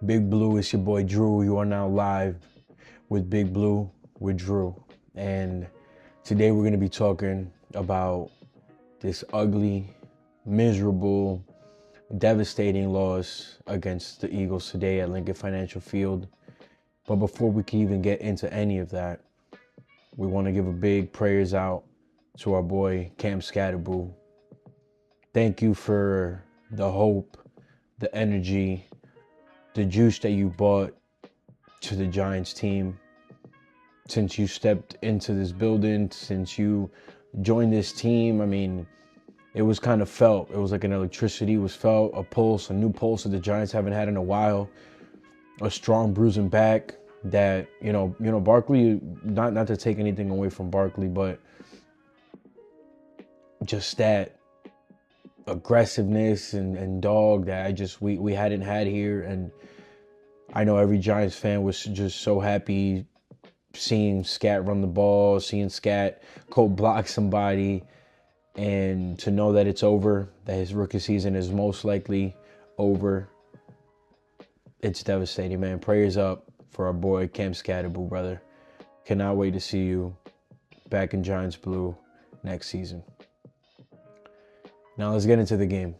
Big Blue, it's your boy Drew. You are now live with Big Blue with Drew. And today we're going to be talking about this ugly, miserable, devastating loss against the Eagles today at Lincoln Financial Field. But before we can even get into any of that, we want to give a big prayers out to our boy Cam Skattebo. Thank you for the hope, the energy, the juice that you brought to the Giants team since you stepped into this building, since you joined this team. I mean, it was kind of felt. It was like an electricity was felt, a pulse, a new pulse that the Giants haven't had in a while, a strong bruising back that, Barkley, not to take anything away from Barkley, but just that aggressiveness and dog that we hadn't had here. And I know every Giants fan was just so happy seeing Scat run the ball, seeing Scat cold block somebody, and to know that it's over, that his rookie season is most likely over. It's devastating, man. Prayers up for our boy Cam Skattebo, brother. Cannot wait to see you back in Giants blue next season. Now let's get into the game.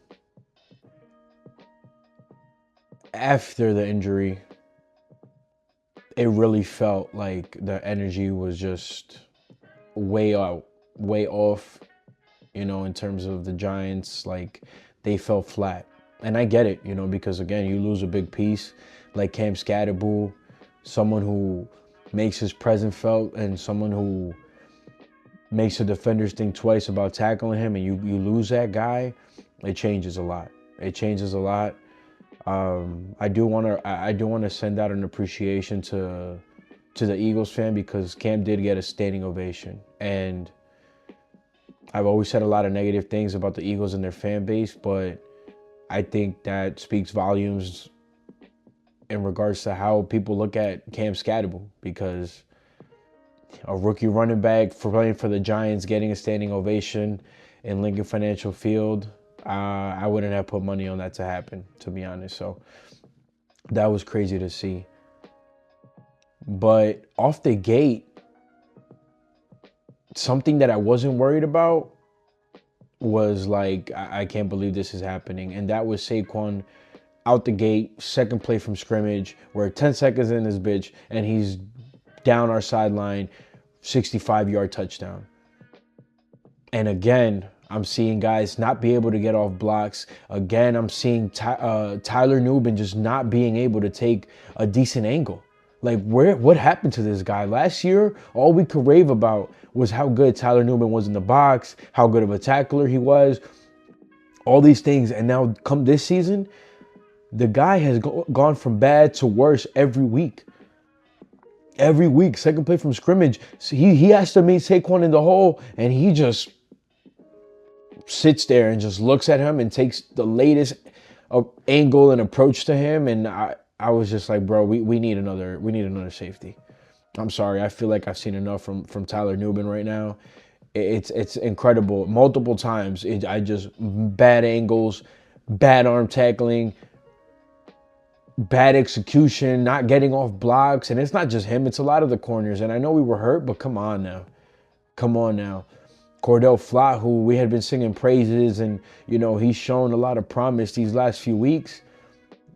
After the injury, it really felt like the energy was just way off, in terms of the Giants. Like, they fell flat. And I get it, because again, you lose a big piece like Cam Skattebo, someone who makes his presence felt and someone who makes the defenders think twice about tackling him, and you lose that guy. It changes a lot. It changes a lot. I do want to send out an appreciation to the Eagles fan, because Cam did get a standing ovation, and I've always said a lot of negative things about the Eagles and their fan base, but I think that speaks volumes in regards to how people look at Cam Skattebo, because a rookie running back for playing for the Giants getting a standing ovation in Lincoln Financial Field, I wouldn't have put money on that to happen, to be honest. So that was crazy to see. But off the gate, something that I wasn't worried about was like, I can't believe this is happening. And that was Saquon out the gate, second play from scrimmage. We're 10 seconds in this bitch, and he's down our sideline, 65-yard touchdown. And again, I'm seeing guys not be able to get off blocks. Again, I'm seeing Tyler Nubin just not being able to take a decent angle. Like, what happened to this guy? Last year, all we could rave about was how good Tyler Nubin was in the box, how good of a tackler he was, all these things. And now come this season, the guy has gone from bad to worse every week. Every week, second play from scrimmage, so he has to meet Saquon in the hole, and he just sits there and just looks at him and takes the latest angle and approach to him. And I was just like, bro, we need another safety. I'm sorry, I feel like I've seen enough from Tyler Nubin right now. It's incredible. Multiple times, I just bad angles, bad arm tackling, bad execution, not getting off blocks. And it's not just him, it's a lot of the corners. And I know we were hurt, but come on now. Cordell Flott, who we had been singing praises, and, he's shown a lot of promise these last few weeks,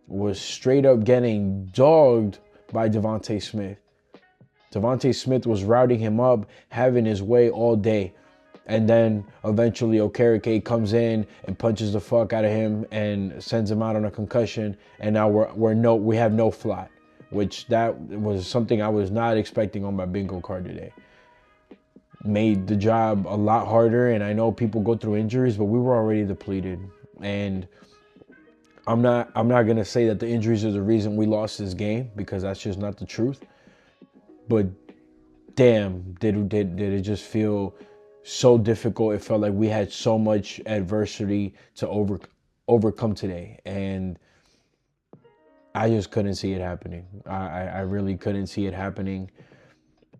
was straight up getting dogged by Devontae Smith. Devontae Smith was routing him up, having his way all day. And then eventually Okereke comes in and punches the fuck out of him and sends him out on a concussion. And now we have no Flott, which that was something I was not expecting on my bingo card today. Made the job a lot harder, and I know people go through injuries, but we were already depleted. And I'm not gonna say that the injuries are the reason we lost this game, because that's just not the truth. But damn, did it just feel so difficult. It felt like we had so much adversity to overcome today, and I just couldn't see it happening. I really couldn't see it happening.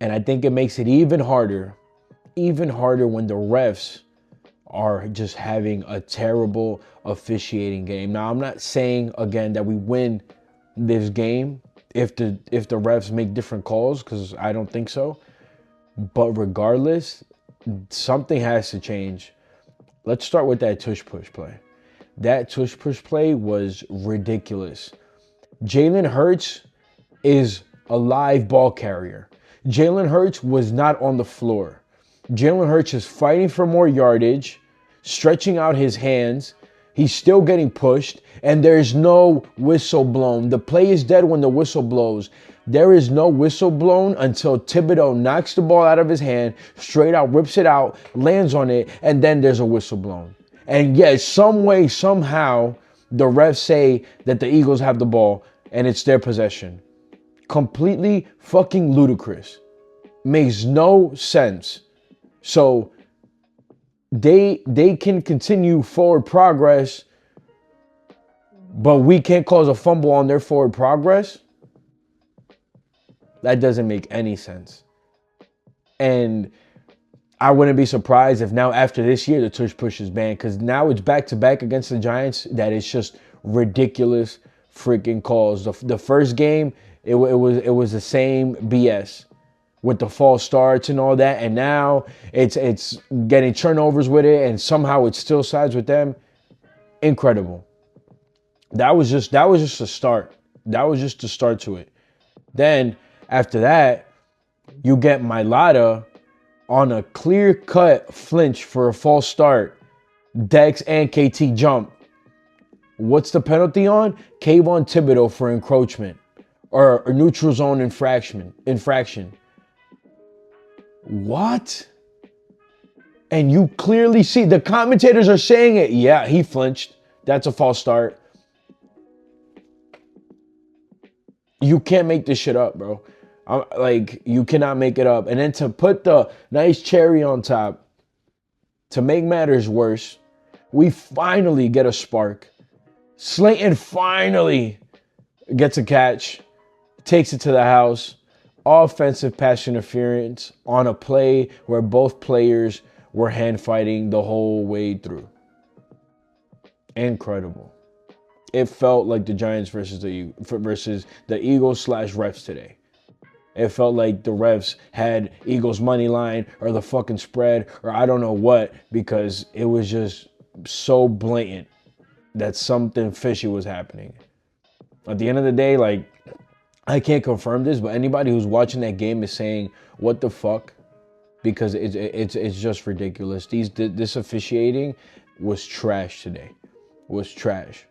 And I think it makes it even harder when the refs are just having a terrible officiating game. Now, I'm not saying, again, that we win this game if the refs make different calls, because I don't think so. But regardless, something has to change. Let's start with that tush push play. That tush push play was ridiculous. Jalen Hurts is a live ball carrier. Jalen Hurts was not on the floor. Jalen Hurts is fighting for more yardage, stretching out his hands. He's still getting pushed, and there's no whistle blown. The play is dead when the whistle blows. There is no whistle blown until Thibodeau knocks the ball out of his hand, straight out, rips it out, lands on it, and then there's a whistle blown. And yet, some way, somehow, the refs say that the Eagles have the ball and it's their possession. Completely fucking ludicrous. Makes no sense. So they can continue forward progress, but we can't cause a fumble on their forward progress. That doesn't make any sense. And I wouldn't be surprised if now after this year the tush push is banned, because now it's back to back against the Giants. That is just ridiculous freaking calls. The first game it was the same BS with the false starts and all that, and now it's getting turnovers with it, and somehow it still sides with them. Incredible. That was just a start. That was just the start to it. Then after that, you get Mailata on a clear-cut flinch for a false start. Dex and KT jump. What's the penalty on? Kayvon Thibodeau for encroachment or neutral zone infraction. What? And you clearly see, the commentators are saying it. Yeah, he flinched. That's a false start. You can't make this shit up, bro. Like, you cannot make it up. And then to put the nice cherry on top, to make matters worse, we finally get a spark. Slayton finally gets a catch, takes it to the house. Offensive pass interference on a play where both players were hand fighting the whole way through. Incredible. It felt like the Giants versus the Eagles / refs today. It felt like the refs had Eagles money line or the fucking spread or I don't know what, because it was just so blatant that something fishy was happening. At the end of the day, like, I can't confirm this, but anybody who's watching that game is saying, what the fuck? Because it's just ridiculous. This officiating was trash today. Was trash.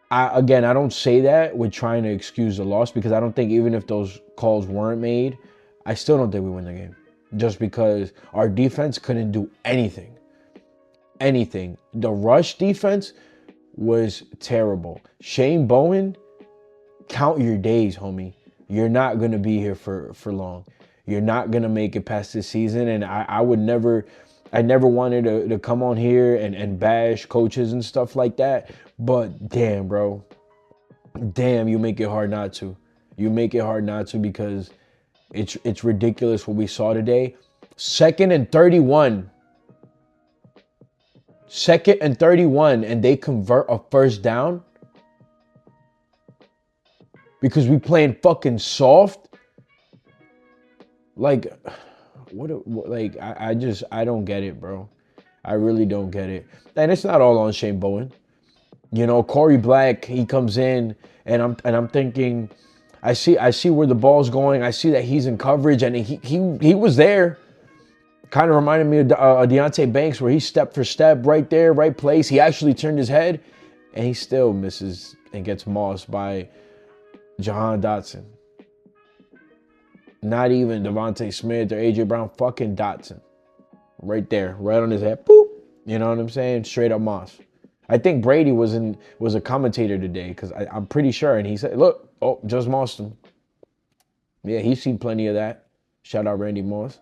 I don't say that with trying to excuse the loss, because I don't think, even if those calls weren't made, I still don't think we win the game. Just because our defense couldn't do anything. Anything. The rush defense was terrible. Shane Bowen, count your days, homie. You're not going to be here for long. You're not going to make it past this season. And I never wanted to come on here and bash coaches and stuff like that. But damn, bro. Damn, you make it hard not to. You make it hard not to, because it's ridiculous what we saw today. 2nd and 31. 2nd and 31, and they convert a first down because we playing fucking soft. Like, I don't get it, bro. I really don't get it. And it's not all on Shane Bowen. You know, Corey Black, he comes in, and I'm thinking, I see where the ball's going. I see that he's in coverage, and he was there. Kind of reminded me of Deontay Banks, where he step for step, right there, right place. He actually turned his head, and he still misses and gets mossed by Jahan Dotson. Not even Devontae Smith or A.J. Brown, fucking Dotson. Right there, right on his head. Boop. You know what I'm saying? Straight up moss. I think Brady was a commentator today, because I'm pretty sure, and he said, look, oh, just mossed him. Yeah, he's seen plenty of that. Shout out Randy Moss.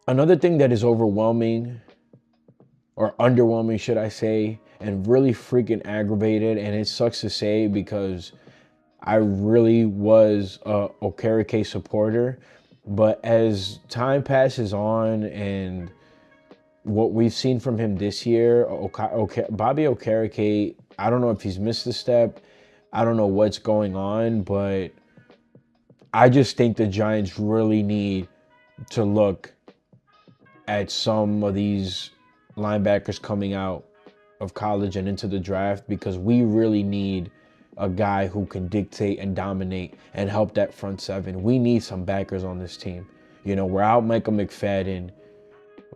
Another thing that is overwhelming, or underwhelming, should I say, and really freaking aggravated, and it sucks to say because I really was a Okereke supporter, but as time passes on and what we've seen from him this year, Bobby Okereke, I don't know if he's missed a step. I don't know what's going on, but I just think the Giants really need to look at some of these linebackers coming out of college and into the draft, because we really need a guy who can dictate and dominate and help that front seven. We need some backers on this team. You know, we're out Michael McFadden.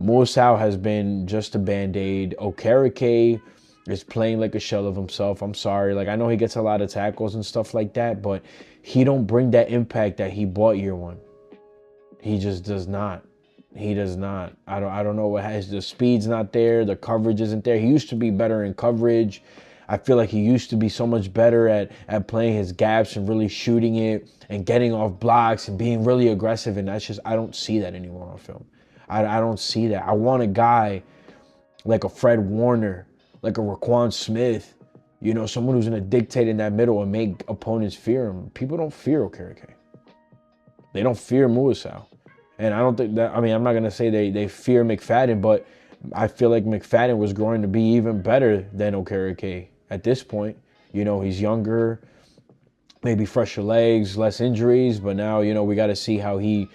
Musau has been just a Band-Aid. Okereke is playing like a shell of himself. I'm sorry. Like, I know he gets a lot of tackles and stuff like that, but he don't bring that impact that he brought year one. He just does not. He does not. I don't know what has, the speed's not there, the coverage isn't there. He used to be better in coverage. I feel like he used to be so much better at playing his gaps and really shooting it and getting off blocks and being really aggressive. And that's just, I don't see that anymore on film. I don't see that. I want a guy like a Fred Warner, like a Raquan Smith, you know, someone who's going to dictate in that middle and make opponents fear him. People don't fear Okereke. They don't fear Muasau. And I don't think that, I mean, I'm not going to say they fear McFadden, but I feel like McFadden was growing to be even better than Okereke at this point. You know, he's younger, maybe fresher legs, less injuries, but now, you know, we got to see how he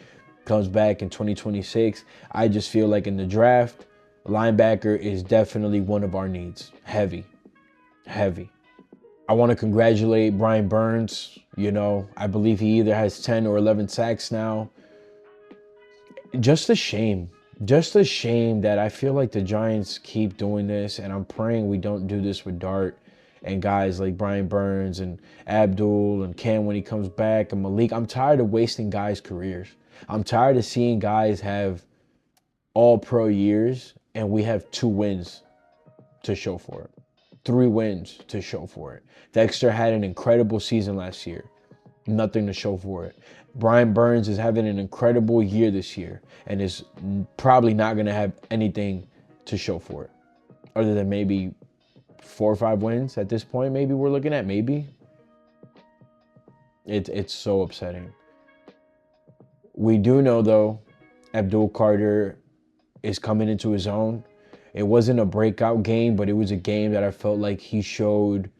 comes back in 2026. I just feel like in the draft, linebacker is definitely one of our needs. Heavy. I want to congratulate Brian Burns. You know, I believe he either has 10 or 11 sacks now. Just a shame that I feel like the Giants keep doing this, and I'm praying we don't do this with Dart and guys like Brian Burns and Abdul and Cam when he comes back and Malik. I'm tired of wasting guys' careers. I'm tired of seeing guys have all-pro years and we have 2 wins to show for it. 3 wins to show for it. Dexter had an incredible season last year. Nothing to show for it. Brian Burns is having an incredible year this year and is probably not going to have anything to show for it other than maybe 4 or 5 wins at this point. Maybe we're looking at maybe. It's so upsetting. We do know, though, Abdul Carter is coming into his own. It wasn't a breakout game, but it was a game that I felt like he showed,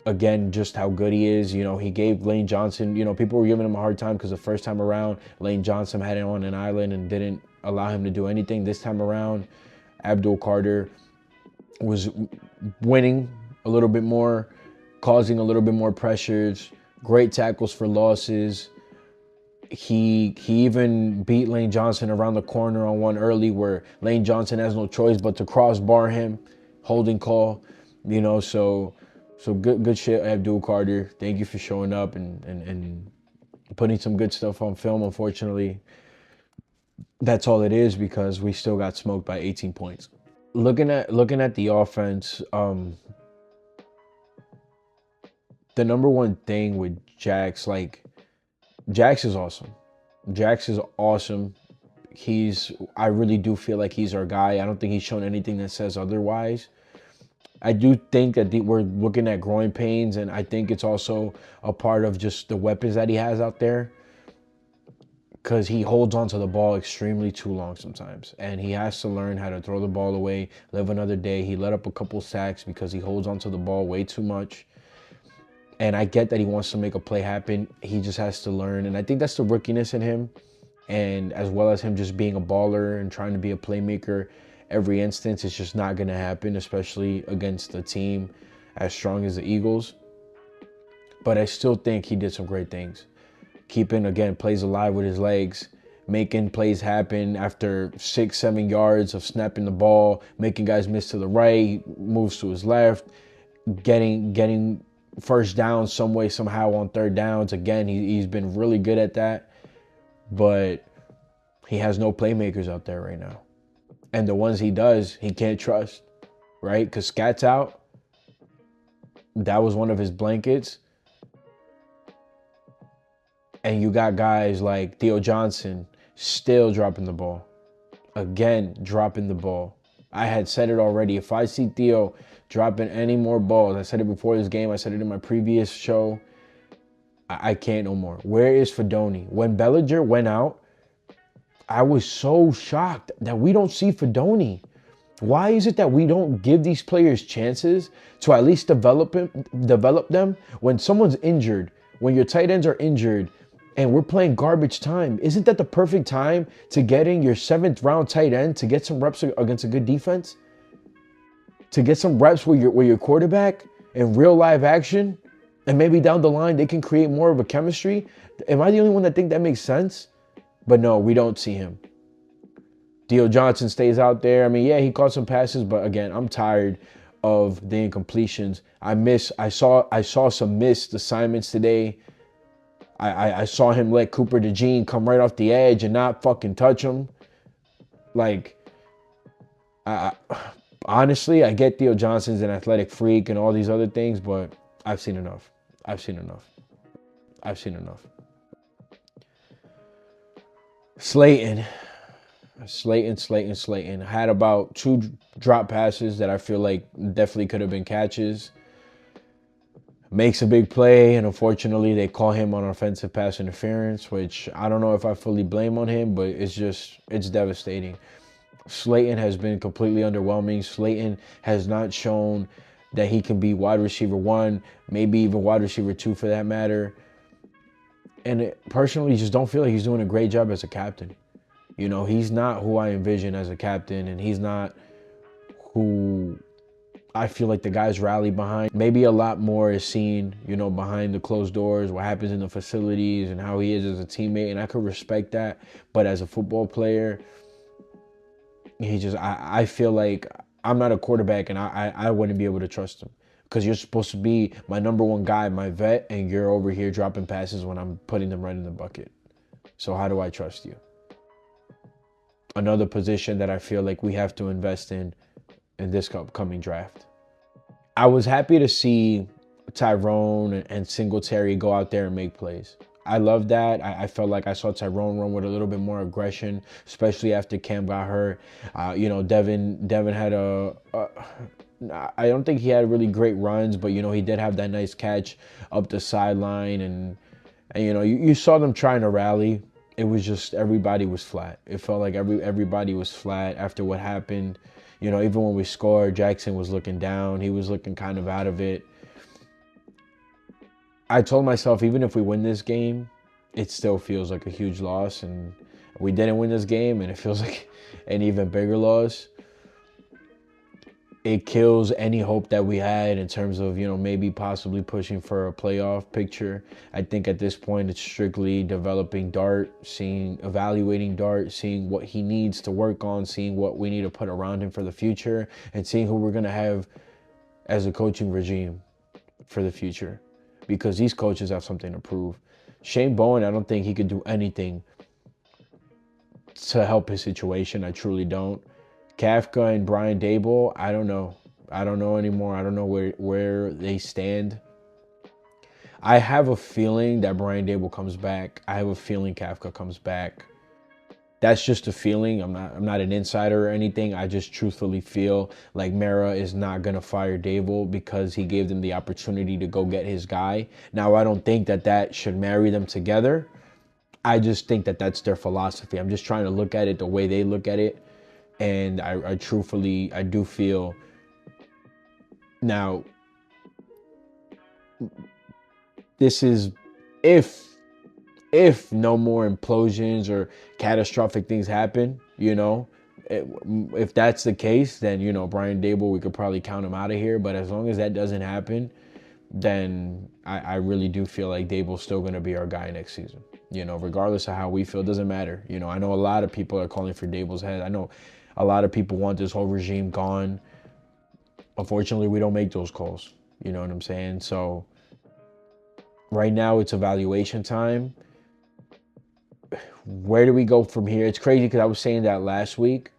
again, just how good he is. You know, he gave Lane Johnson, you know, people were giving him a hard time because the first time around, Lane Johnson had him on an island and didn't allow him to do anything. This time around, Abdul Carter was winning a little bit more, causing a little bit more pressures, great tackles for losses. He even beat Lane Johnson around the corner on one early where Lane Johnson has no choice but to crossbar him, holding call, you know, so good shit, Abdul Carter. Thank you for showing up and putting some good stuff on film. Unfortunately, that's all it is because we still got smoked by 18 points. Looking at the offense, the number one thing with Jax, like, Jax is awesome. Jax is awesome. I really do feel like he's our guy. I don't think he's shown anything that says otherwise. I do think that we're looking at growing pains, and I think it's also a part of just the weapons that he has out there, because he holds onto the ball extremely too long sometimes, and he has to learn how to throw the ball away, live another day. He let up a couple sacks because he holds onto the ball way too much. And I get that he wants to make a play happen. He just has to learn. And I think that's the rookiness in him. And as well as him just being a baller and trying to be a playmaker every instance, it's just not going to happen, especially against a team as strong as the Eagles. But I still think he did some great things. Keeping, again, plays alive with his legs, making plays happen after 6-7 yards of snapping the ball, making guys miss to the right, moves to his left, getting first down some way, somehow on third downs. Again, he's been really good at that, but he has no playmakers out there right now. And the ones he does, he can't trust, right? Because Skat's out. That was one of his blankets. And you got guys like Theo Johnson still dropping the ball. Again, dropping the ball. I had said it already. If I see Theo dropping any more balls, I said it before this game, I said it in my previous show, I can't no more. Where is Fedoni? When Bellinger went out, I was so shocked that we don't see Fedoni. Why is it that we don't give these players chances to at least develop them when someone's injured, when your tight ends are injured, and we're playing garbage time? Isn't that the perfect time to get in your 7th-round tight end to get some reps against a good defense? To get some reps with your quarterback in real live action, and maybe down the line they can create more of a chemistry? Am I the only one that think that makes sense? But no, we don't see him. Dio Johnson stays out there. I mean, yeah, he caught some passes, but again, I'm tired of the incompletions. I saw some missed assignments today. I saw him let Cooper DeJean come right off the edge and not fucking touch him. Like, honestly, I get Theo Johnson's an athletic freak and all these other things, but I've seen enough. I've seen enough. I've seen enough. Slayton had about 2 drop passes that I feel like definitely could have been catches. Makes a big play, and unfortunately they call him on offensive pass interference, which I don't know if I fully blame on him, but it's devastating. Slayton has been completely underwhelming. Slayton has not shown that he can be wide receiver 1, maybe even wide receiver 2 for that matter. And personally, just don't feel like he's doing a great job as a captain. You know, he's not who I envision as a captain, and he's not who I feel like the guys rally behind. Maybe a lot more is seen, you know, behind the closed doors, what happens in the facilities and how he is as a teammate, and I could respect that. But as a football player, I feel like I'm not a quarterback, and I wouldn't be able to trust him. Because you're supposed to be my number 1 guy, my vet, and you're over here dropping passes when I'm putting them right in the bucket. So how do I trust you? Another position that I feel like we have to invest in this upcoming draft. I was happy to see Tyrone and Singletary go out there and make plays. I love that. I felt like I saw Tyrone run with a little bit more aggression, especially after Cam got hurt. You know, Devin had I don't think he had really great runs, but, you know, he did have that nice catch up the sideline. And you know, you saw them trying to rally. It was just everybody was flat. It felt like everybody was flat after what happened. You know, even when we scored, Jackson was looking down. He was looking kind of out of it. I told myself, even if we win this game, it still feels like a huge loss. And we didn't win this game, and it feels like an even bigger loss. It kills any hope that we had in terms of, you know, maybe possibly pushing for a playoff picture. I think at this point it's strictly developing Dart, evaluating Dart, seeing what he needs to work on, seeing what we need to put around him for the future, and seeing who we're going to have as a coaching regime for the future. Because these coaches have something to prove. Shane Bowen, I don't think he could do anything to help his situation. I truly don't. Kafka and Brian Daboll, I don't know. I don't know anymore. I don't know where they stand. I have a feeling that Brian Daboll comes back. I have a feeling Kafka comes back. That's just a feeling. I'm not an insider or anything. I just truthfully feel like Mara is not going to fire Daboll because he gave them the opportunity to go get his guy. Now, I don't think that should marry them together. I just think that that's their philosophy. I'm just trying to look at it the way they look at it. And I truthfully, I do feel now, this is if no more implosions or catastrophic things happen, you know, if that's the case, then, you know, Brian Daboll, we could probably count him out of here. But as long as that doesn't happen, then I really do feel like Daboll's still going to be our guy next season. You know, regardless of how we feel, it doesn't matter. You know, I know a lot of people are calling for Daboll's head. I know a lot of people want this whole regime gone. Unfortunately, we don't make those calls. You know what I'm saying? So right now it's evaluation time. Where do we go from here? It's crazy because I was saying that last week.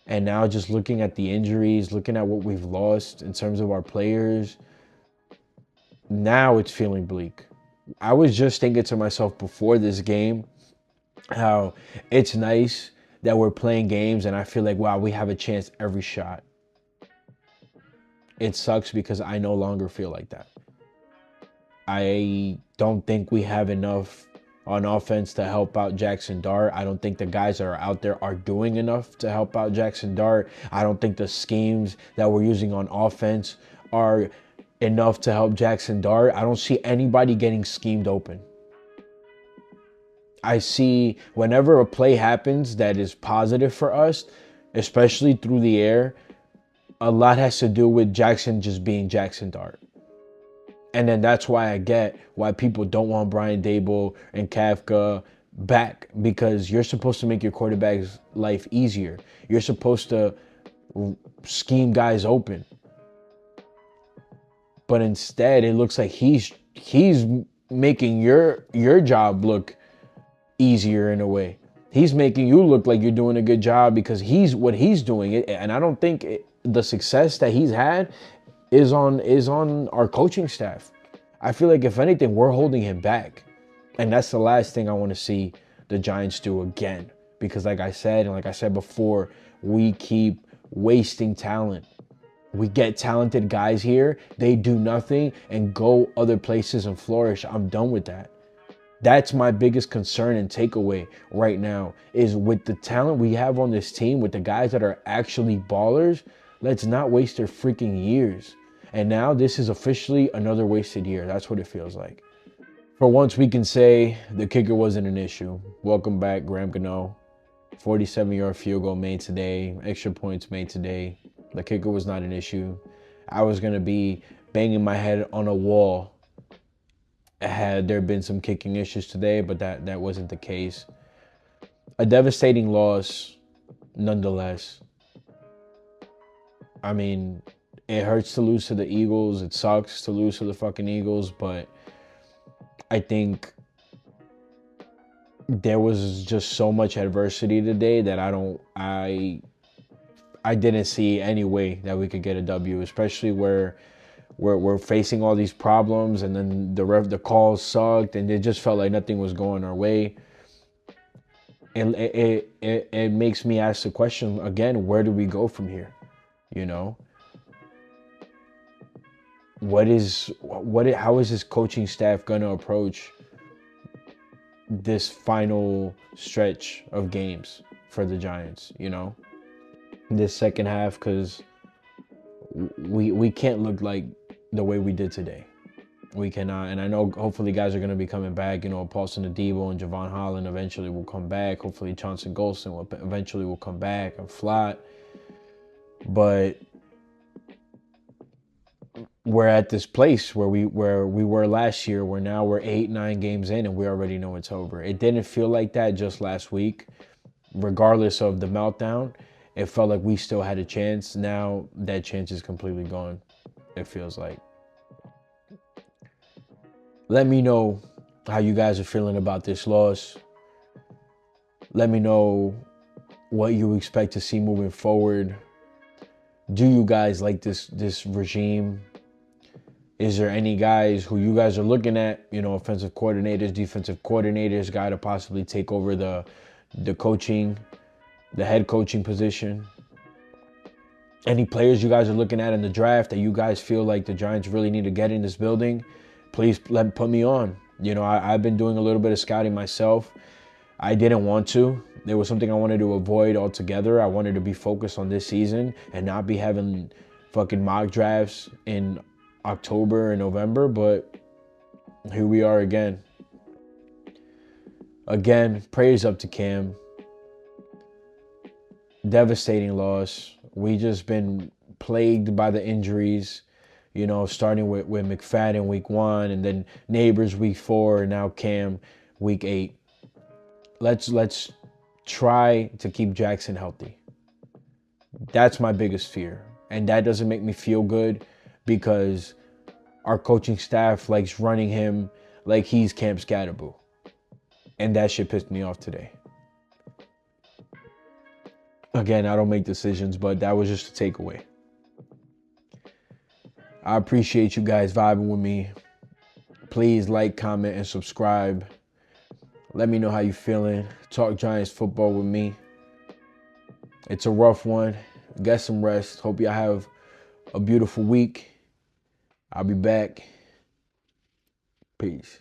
And now just looking at the injuries, looking at what we've lost in terms of our players, now it's feeling bleak. I was just thinking to myself before this game how it's nice that we're playing games and I feel like, wow, we have a chance every shot. It sucks because I no longer feel like that. I don't think we have enough on offense to help out Jackson Dart. I don't think the guys that are out there are doing enough to help out Jackson Dart. I don't think the schemes that we're using on offense are enough to help Jackson Dart. I don't see anybody getting schemed open. I see whenever a play happens that is positive for us, especially through the air, a lot has to do with Jackson just being Jackson Dart. And then that's why I get why people don't want Brian Dable and Kafka back, because you're supposed to make your quarterback's life easier. You're supposed to scheme guys open. But instead, it looks like he's making your job look easier in a way. He's making you look like you're doing a good job because what he's doing. And I don't think the success that he's had is on our coaching staff. I feel like if anything, we're holding him back. And that's the last thing I want to see the Giants do again. Because like I said before, we keep wasting talent. We get talented guys here, they do nothing and go other places and flourish. I'm done with that. That's my biggest concern and takeaway right now, is with the talent we have on this team, with the guys that are actually ballers, let's not waste their freaking years. And now this is officially another wasted year. That's what it feels like. For once, we can say the kicker wasn't an issue. Welcome back, Graham Gano. 47-yard field goal made today. Extra points made today. The kicker was not an issue. I was going to be banging my head on a wall had there been some kicking issues today, but that wasn't the case. A devastating loss, nonetheless. I mean, it hurts to lose to the Eagles. It sucks to lose to the fucking Eagles, but I think there was just so much adversity today that I didn't see any way that we could get a W, especially where we're facing all these problems, and then the calls sucked, and it just felt like nothing was going our way. And it makes me ask the question again: where do we go from here? You know, how is this coaching staff gonna approach this final stretch of games for the Giants? You know, this second half, because we can't look like the way we did today. We cannot. And I know hopefully guys are going to be coming back. You know, Paulson Adebo and Javon Holland eventually will come back. Hopefully Chauncey Golston eventually will come back and Flott. But we're at this place where we were last year, where now we're 8-9 games in and we already know it's over. It didn't feel like that just last week. Regardless of the meltdown, it felt like we still had a chance. Now that chance is completely gone, it feels like. Let me know how you guys are feeling about this loss. Let me know what you expect to see moving forward. Do you guys like this regime? Is there any guys who you guys are looking at, you know, offensive coordinators, defensive coordinators, guy to possibly take over the coaching, the head coaching position? Any players you guys are looking at in the draft that you guys feel like the Giants really need to get in this building? Please put me on. You know, I've been doing a little bit of scouting myself. I didn't want to. There was something I wanted to avoid altogether. I wanted to be focused on this season and not be having fucking mock drafts in October and November, but here we are again. Again, praise up to Cam. Devastating loss. We just been plagued by the injuries, you know, starting with McFadden week 1, and then Neighbors week 4, and now Cam week 8. Let's try to keep Jackson healthy. That's my biggest fear. And that doesn't make me feel good, because our coaching staff likes running him like he's Camp Skattebo. And that shit pissed me off today. Again, I don't make decisions, but that was just a takeaway. I appreciate you guys vibing with me. Please like, comment, and subscribe. Let me know how you feeling. Talk Giants football with me. It's a rough one. Get some rest. Hope y'all have a beautiful week. I'll be back. Peace.